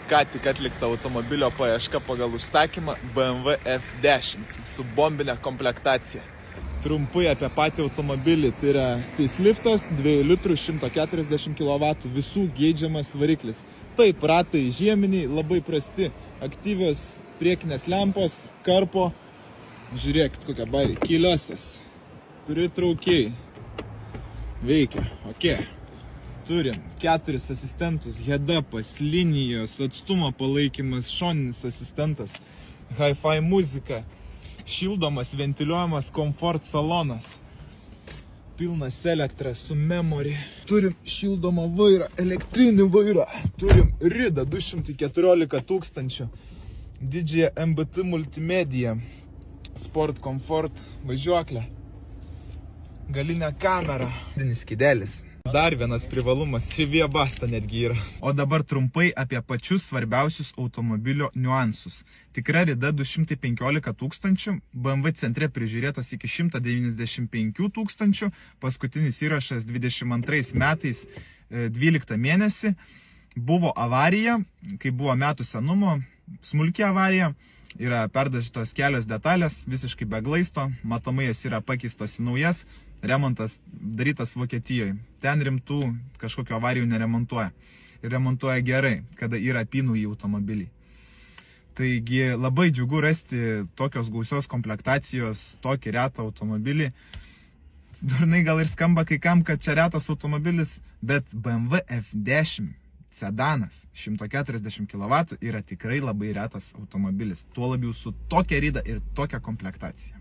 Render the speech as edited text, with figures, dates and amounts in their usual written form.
ką tik atlikta automobilio paieška pagal užsakymą BMW F10 su bombinė komplektacija. Trumpai apie patį automobilį, tai yra faceliftas, 2 litrų, 140 kW, visų geidžiamas variklis. Taip, ratai žieminiai, labai prasti, aktyvios priekinės lempos, karpo, žiūrėkit kokia bairė, kyliosios, pritraukiai, veikia, ok. Turim 4 asistentus, head-upas, linijos, atstumo palaikymas, šoninis asistentas, hi-fi muzika, šildomas, ventiliuojamas komfort salonas, pilnas elektra su memory. Turim šildomą vairą, elektrinį vairą, turim ridą 214 000, didžiąją MBT multimediją, sport komfort važiuoklę, galinę kamerą, skidelis. Dar vienas privalumas, Rivija Basta netgi yra. O dabar trumpai apie pačius svarbiausius automobilio niuansus. Tikra rida 215 000, BMW centre prižiūrėtas iki 195 000, paskutinis įrašas 22 metais 12 mėnesį. Buvo avarija, kai buvo metų senumo, smulki avarija, yra perdažytos kelios detalės, visiškai be glaisto, matomai jos yra pakeistos į naujas. Remontas darytas Vokietijoje. Ten rimtų kažkokio avarijų neremontuoja. Ir remontuoja gerai, kada yra pinų į automobilį. Taigi labai džiugu rasti tokios gausios komplektacijos, tokį retą automobilį. Durnai gal ir skamba kai kam, kad čia retas automobilis, bet BMW F10 sedanas 140 kW yra tikrai labai retas automobilis. Tuo labiau su tokia rida ir tokia komplektacija.